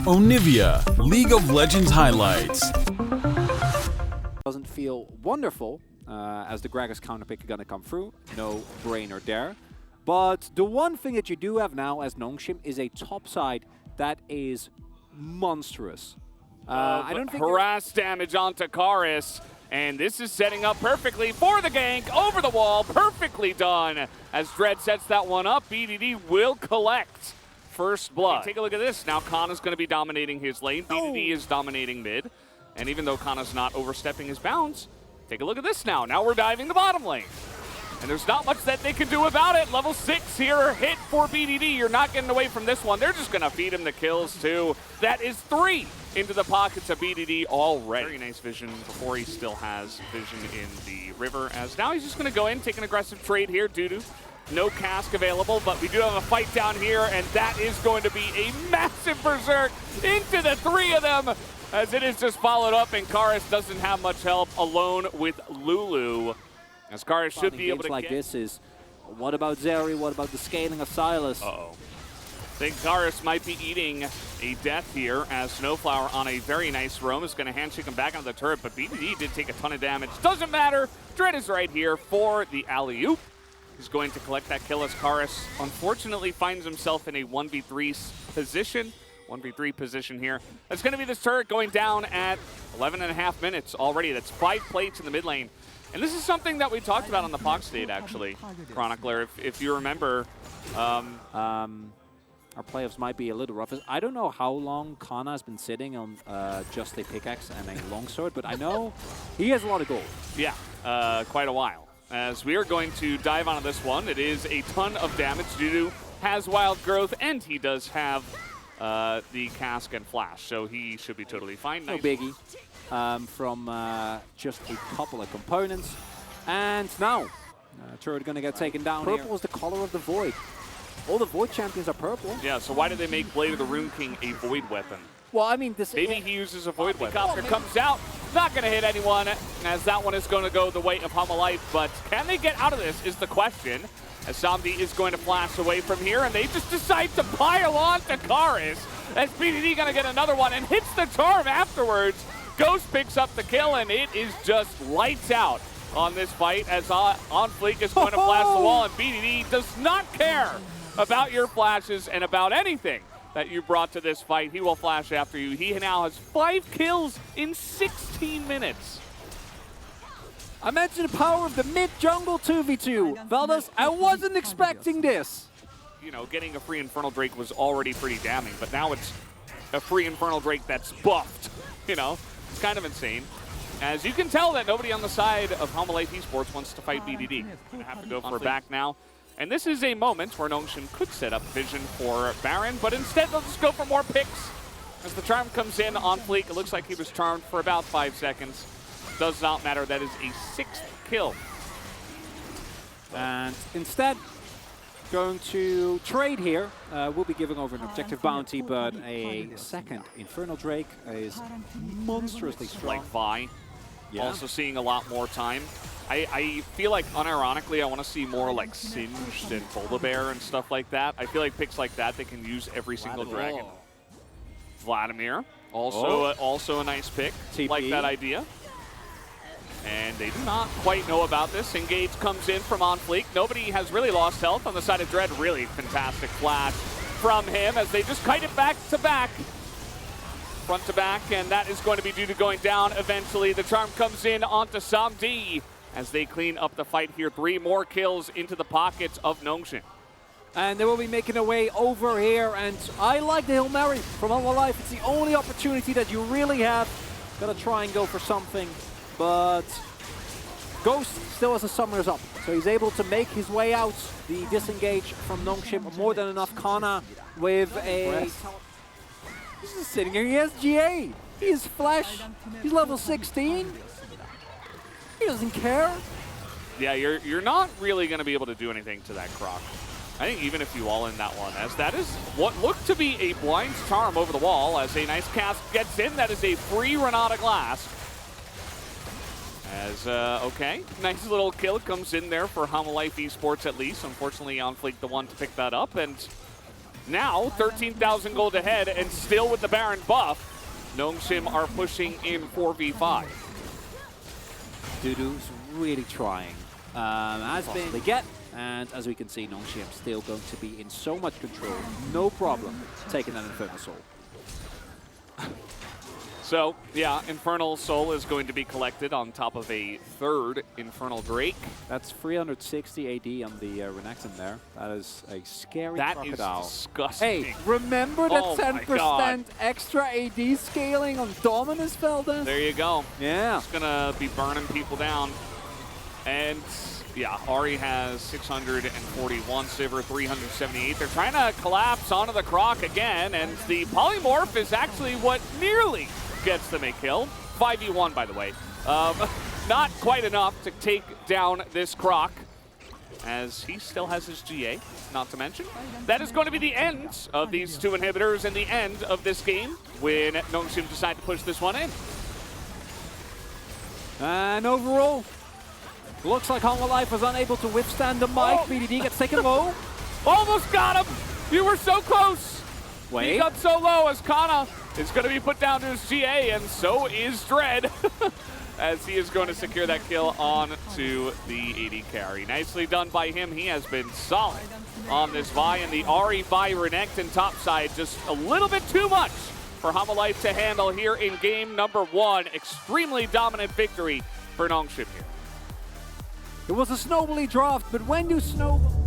Onivia, League of Legends highlights. Doesn't feel wonderful as the Gragas counterpick are gonna come through. No brainer there. But the one thing that you do have now as Nongshim is a top side that is monstrous. I don't think harass damage onto Karis, and this is setting up perfectly for the gank over the wall. Perfectly done. As Dread sets that one up, BDD will collect first blood. Take a look at this. Now Kana's going to be dominating his lane. BDD is dominating mid. And even though Kana's not overstepping his bounds, take a look at this now. Now we're diving the bottom lane. And there's not much that they can do about it. Level 6 here, hit for BDD. You're not getting away from this one. They're just going to feed him the kills, too. That is 3 into the pockets of BDD already. Very nice vision before he still has vision in the river. As now he's just going to go in, take an aggressive trade here. Dudu, no cask available, but we do have a fight down here, and that is going to be a massive berserk into the 3 of them, as it is just followed up, and Karis doesn't have much help alone with Lulu. As Karis should be able to like this is, what about Zeri? What about the scaling of Silas? Uh-oh. I think Karis might be eating a death here, as Snowflower on a very nice roam is going to handshake him back onto the turret, but BDD did take a ton of damage. Doesn't matter. Dread is right here for the alley-oop. He's going to collect that kill as Karis unfortunately finds himself in a 1v3 position. 1v3 position here. That's going to be this turret going down at 11.5 minutes already. That's 5 plates in the mid lane. And this is something that we talked about on the POC state, actually, Chronicler. If you remember, our playoffs might be a little rough. I don't know how long Kana has been sitting on just a pickaxe and a longsword, but I know he has a lot of gold. Yeah, quite a while. As we are going to dive onto this one, it is a ton of damage. Dudu has wild growth, and he does have the cask and flash, so he should be totally fine. No biggie. From just a couple of components. And now, turret going to get taken down. Purple is the color of the Void. All the Void champions are purple. Yeah, so why did they make Blade of the Rune King a Void weapon? Well, I mean, this maybe he uses a Void weapon. Copter comes out, not going to hit anyone, as that one is going to go the way of Hanwha Life. But can they get out of this is the question, as Samdi is going to flash away from here, and they just decide to pile on to Karis. As BDD going to get another one and hits the charm afterwards. Ghost picks up the kill, and it is just lights out on this fight, as OnFleek is going to flash the wall, and BDD does not care about your flashes and about anything that you brought to this fight. He will flash after you. He now has 5 kills in 16 minutes. Imagine the power of the mid-jungle 2v2. Valdes, I wasn't expecting this. You know, getting a free Infernal Drake was already pretty damning, but now it's a free Infernal Drake that's buffed, you know? It's kind of insane. As you can tell that nobody on the side of Hanwha Life Esports wants to fight BDD. Gonna have to go for back now. And this is a moment where Nongshim could set up vision for Baron, but instead they'll just go for more picks. As the charm comes in on Fleek, it looks like he was charmed for about 5 seconds. Does not matter, that is a 6th kill. And instead, going to trade here. We'll be giving over an objective bounty, but a second Infernal Drake is monstrously strong. Like Vi. Yeah. Also seeing a lot more time. I feel like, unironically, I want to see more like Singed and Build-A-Bear and stuff like that. I feel like picks like that, they can use every single dragon. Vladimir, also a nice pick. TP. Like that idea. And they do not quite know about this. Engage comes in from OnFleek. Nobody has really lost health on the side of Dread. Really fantastic flash from him as they just kite it back to back. Front to back, and that is going to be due to going down eventually. The charm comes in onto Samdi as they clean up the fight here. 3 more kills into the pockets of Nongshim. And they will be making their way over here, and I like the Hail Mary from Hanwha Life. It's the only opportunity that you really have. Gotta try and go for something, but Ghost still has a Summoners up, so he's able to make his way out. The disengage from Nongshim, more than enough. Kana with a... He's just sitting here, he has GA. He has Flash, he's level 16. He doesn't care. Yeah, you're not really going to be able to do anything to that Croc. I think even if you all in that one, as that is what looked to be a Blind's Charm over the wall, as a nice cast gets in. That is a free Renata Glass. As, okay, nice little kill comes in there for Hanwha Life Esports at least. Unfortunately, OnFleek the one to pick that up, and Now 13,000 gold ahead, and still with the Baron buff, Nongshim are pushing in 4v5. Dudu's really trying. As they get, and as we can see, Nongshim still going to be in so much control. No problem taking that Infernal Soul. So, yeah, Infernal Soul is going to be collected on top of a third Infernal Drake. That's 360 AD on the Renekton there. That is a scary That crocodile. is disgusting. Hey, remember that Oh my 10% God. extra AD scaling on Dominus Felden? There you go. Yeah. It's gonna be burning people down. And yeah, Ahri has 641 Sivir, 378. They're trying to collapse onto the Croc again, and the Polymorph is actually what nearly gets them a kill. 5v1, by the way. Not quite enough to take down this Croc, as he still has his GA, not to mention. That is going to be the end of these two inhibitors and the end of this game when Nongshim decide to push this one in. And overall, looks like Hanwha Life was unable to withstand the mic. Oh. BDD gets taken low. Almost got him! You were so close! He Wait. got so low as Kana is going to be put down to his GA, and so is Dread, as he is going to secure that kill on to the AD carry. Nicely done by him. He has been solid on this Vi, and the Ahri by Renekton topside just a little bit too much for Hanwha Life to handle here in game number 1. Extremely dominant victory for Nongshim here. It was a snowbally draft, but when do snowballs...